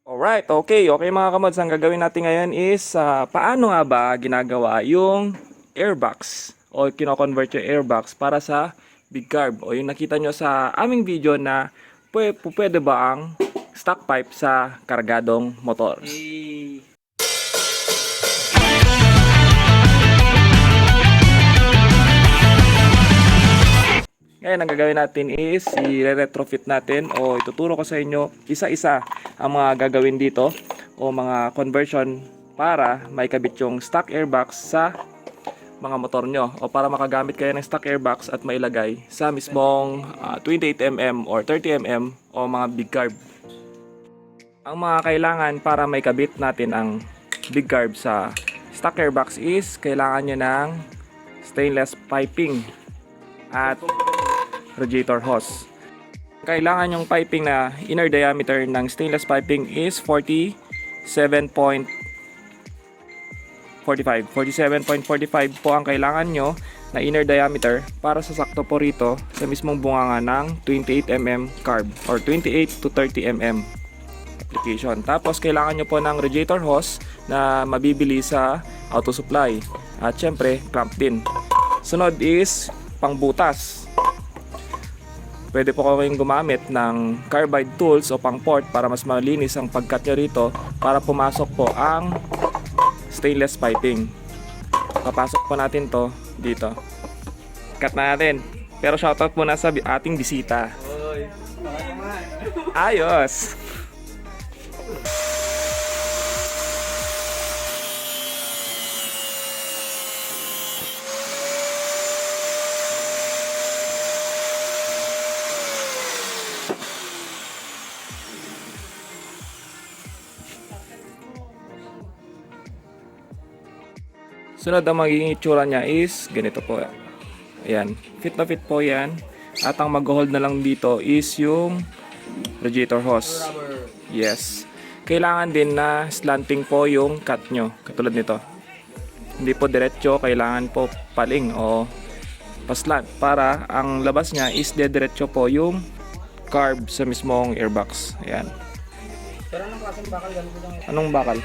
Alright, okay mga kamods, ang gagawin natin ngayon is paano nga ba ginagawa yung airbox o kino-convert yung airbox para sa big carb o yung nakita nyo sa aming video na pwede ba ang stock pipe sa kargadong motor. Ngayon, ang gagawin natin is i-retrofit natin o ituturo ko sa inyo isa-isa ang mga gagawin dito o mga conversion para maikabit yung stock airbox sa mga motor nyo o para makagamit kayo ng stock airbox at mailagay sa mismong 28mm or 30mm o mga big carb. Ang mga kailangan para maikabit natin ang big carb sa stock airbox is kailangan nyo ng stainless piping at radiator hose. Kailangan yung piping na inner diameter ng stainless piping is 47.45 po ang kailangan nyo na inner diameter para sasakto po rito sa mismong bunganga ng 28mm carb or 28 to 30mm application. Tapos kailangan nyo po ng radiator hose na mabibili sa auto supply at syempre clamp din. Sunod is pangbutas. Pwede po kayong gumamit ng carbide tools o pang port para mas malinis ang pagkat nyo rito para pumasok po ang stainless piping. Papasok po natin to dito. Cut na natin. Pero shoutout muna sa ating bisita. Ayos! Sunod ang magiging itsura niya is ganito po. Ayan, fit na fit po yan. At ang mag-hold na lang dito is yung radiator hose. Yes. Kailangan din na slanting po yung cut nyo. Katulad nito. Hindi po diretso, kailangan po paling o paslant. Para ang labas niya is diretso po yung carb sa mismong airbox. Ayan. Pero anong klaseng bakal ganito lang ito? Anong bakal?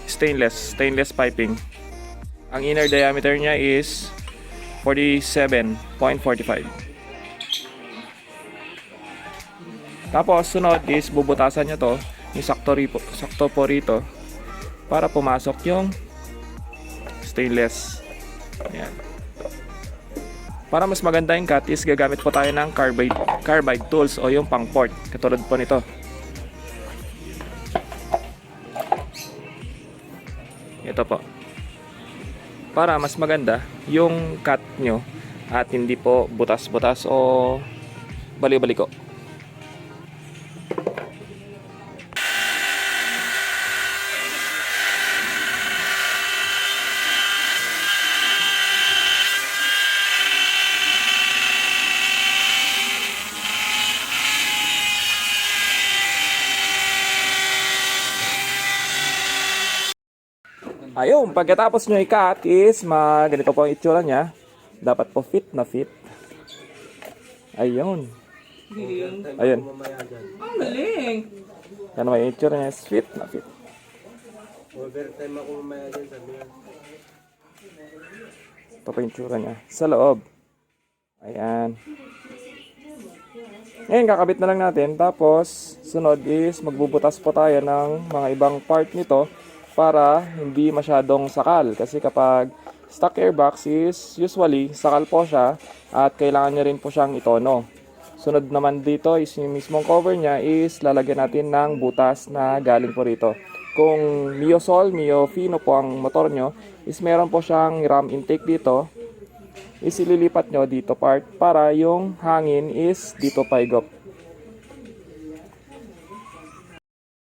Stainless piping. Ang inner diameter niya is 47.45. Tapos sunod is bubutasan niya to, yung sakto po rito para pumasok yung stainless. Ayan. Para mas maganda yung cut is gagamit po tayo ng carbide tools o yung pang port katulad po nito. Ito po. Para mas maganda yung cut nyo at hindi po butas-butas o bali-baliko. Ayun, pagkatapos nyo i-cut is ganito po ang itsura niya. Dapat po fit na fit. Ayun. Ayun. Ang galing! Yan may itsura niya is fit na fit. Overtime ako mamaya dyan, sabi yan. Ito po yung itsura niya. Sa loob. Ayan. Ngayon, kakabit na lang natin. Tapos, sunod is magbubutas po tayo ng mga ibang part nito para hindi masyadong sakal. Kasi kapag stock airbox is usually sakal po siya at kailangan nyo rin po siyang itono. Sunod naman dito is yung mismong cover niya is lalagyan natin ng butas na galing po rito. Kung Mio Sol, Mio Fino po ang motor nyo is meron po siyang ram intake dito. Is ililipat nyo dito part para yung hangin is dito paigop.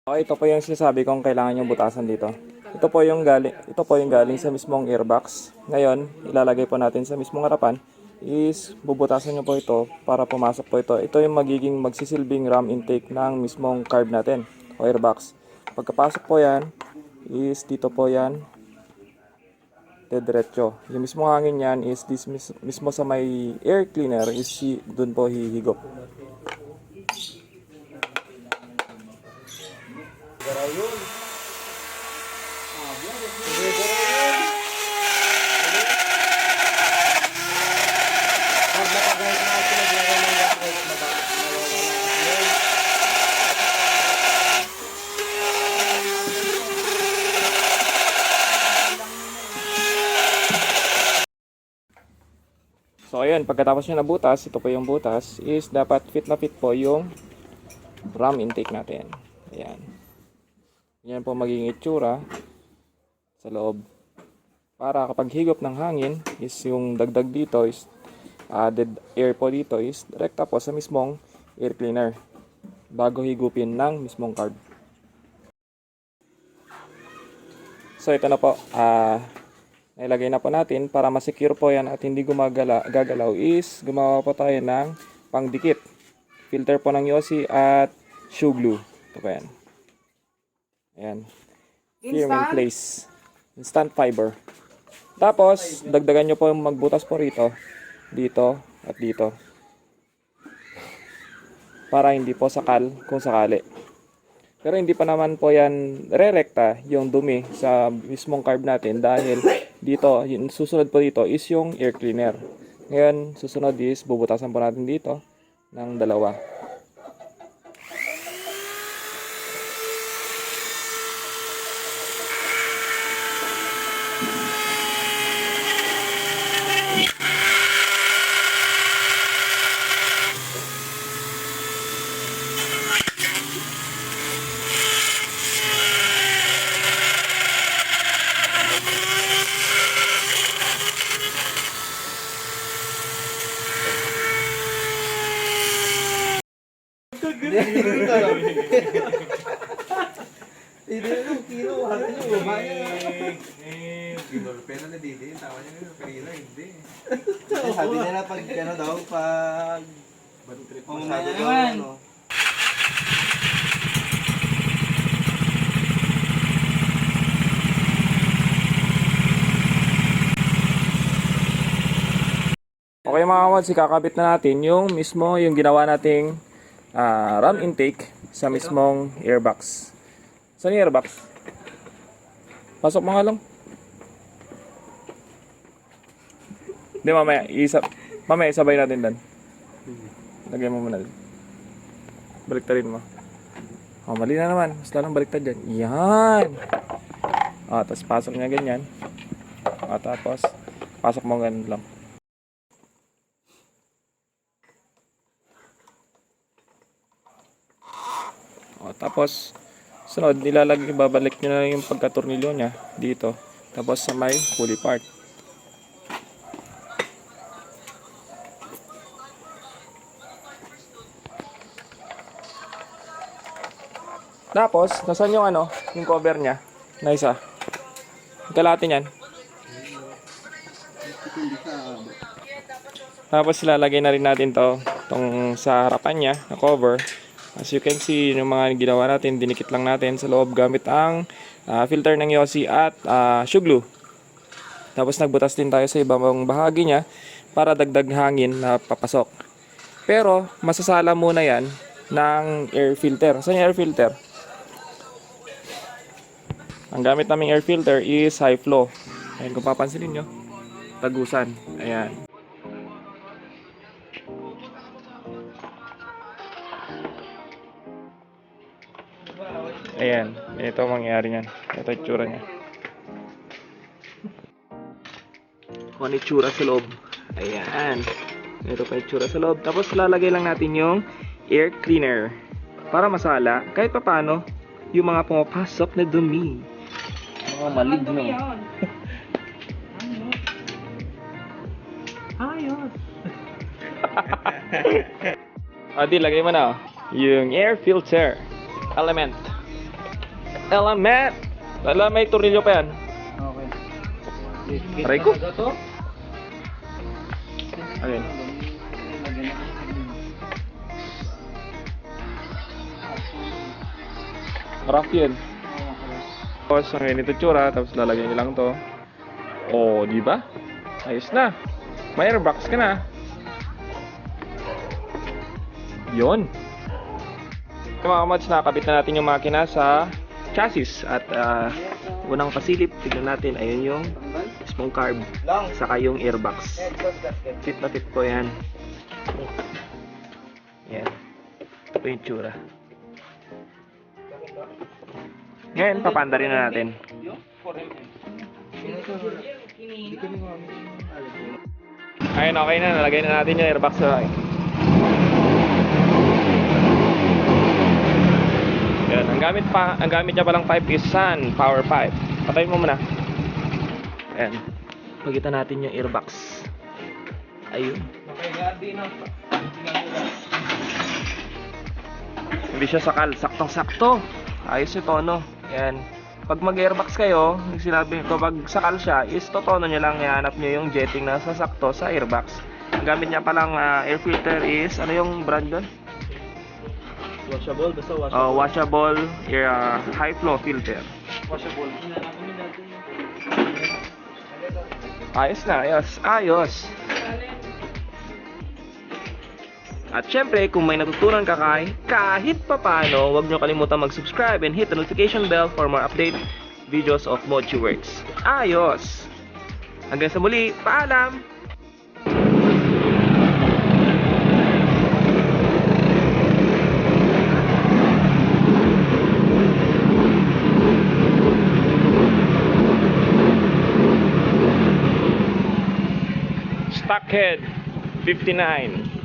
Okay, ito po yung sinasabi kong kailangan yung butasan dito. Ito po yung galing sa mismong airbox. Ngayon, ilalagay po natin sa mismong harapan is bubutasan nyo po ito para pumasok po ito. Ito yung magiging magsisilbing ram intake ng mismong carb natin o airbox. Pagkapasok po yan is dito po yan diretso. Yung mismong hangin yan is mismo sa may air cleaner is doon po hihigop. garaw yun. Hindi garaw yun. Pag nakagayat na ako, naglagay ng gakot, mawawala yun. So ayun, pagkatapos nyo nabutas, ito po yung butas, is dapat fit na fit po yung ram intake natin. Ayan. Yan po magiging itsura sa loob. Para kapag higop ng hangin, is yung dagdag dito is added air po dito is direkta po sa mismong air cleaner bago higupin ng mismong carb. So ito na po, nailagay na po natin para masecure po yan at hindi gagalaw is gumawa po tayo ng pangdikit. Filter po ng Yossi at shoe glue. Ito po yan. Ayan. Firm in place. Instant fiber. Tapos, dagdagan nyo po yung magbutas po rito. Dito at dito. Para hindi po sakal kung sakali. Pero hindi pa naman po yan re-rekta yung dumi sa mismong carb natin dahil dito, yung susunod po dito is yung air cleaner. Ngayon, susunod is bubutasan po natin dito ng dalawa. Hindi yung kilo, ano yung umaya. Pero na dito yung tawa niya kanina, hindi. Sabi nila pag ano daw, pag Masyado daw, ano. Okay mga kamods, ikakabit na natin yung mismo yung ginawa nating ram intake sa mismong airbox. Saan yung airbox? Pasok mo nga lang. Hindi, mamaya isabay natin dan. Lagyan mo muna din. Baliktarin mo. Oh, mali na naman. Mas lalong baliktad dyan. Yan! Tapos pasok niya ganyan. Tapos pasok mo ganyan lang. Tapos sunod, babalik nyo na yung pagkatornilyo nya dito. Tapos sa may pulley part. Tapos, nasan yung yung cover nya na isa? Kalahati niyan. Tapos ilalagay na rin natin tong sa harapan niya na cover. As you can see, yung mga ginawa natin, dinikit lang natin sa loob gamit ang filter ng Yossi at shoe glue. Tapos nagbutas din tayo sa ibang bahagi niya para dagdag hangin na papasok. Pero masasala muna yan ng air filter. Saan yung air filter? Ang gamit naming air filter is high flow. Ayan, kung papansinin nyo, tagusan. Ayan. Ayan, ito ang mangyayari niyan. Ito yung itsura niya. Kung ano itsura sa loob. Ayan. Ito pa itsura sa loob. Tapos lalagay lang natin yung air cleaner. Para masala, kahit pa paano, yung mga pumapasok na dumi. Mga maligno. Ayos. Adi, lagay mo na. Yung air filter. Element. Wala, may tornilyo pa yan. Okay. Aray ko. Ayun. Rough yun. Tapos ang ganito tsura, tapos lalagyan nyo lang to. Oh, di ba? Ayos na. May airbox ka na. Yun. Mga kamads, nakakabit na natin yung makina sa chassis. At unang pasilip, tignan natin, ayun yung mismong carb, saka yung airbox. Fit na fit po yan. Yan. Ito po yung tsura. Ngayon, papanda rin na natin. Ayun, okay na. Nalagay na natin yung airbox. Yan, ang gamit niya palang pipe is Sun Power Pipe. Patayin mo muna. Ayan. Pagkita natin yung airbox. Ayun. Hindi siya sakal, saktong-sakto. Ayos yung tono. Ayan. Pag mag-airbox kayo, sinabi ko, pag sakal siya, is totono nyo lang, ihanap nyo yung jetting na sasakto sa airbox. Ang gamit niya palang air filter is, ano yung brand doon? Washable, basta washable. Washable high flow filter. Washable. Ayos na, ayos. At syempre, kung may natutunan ka kahit papano, huwag nyo kalimutan mag-subscribe and hit the notification bell for more update videos of MochiWorks. Ayos! Hanggang sa muli, paalam! Stockhead 59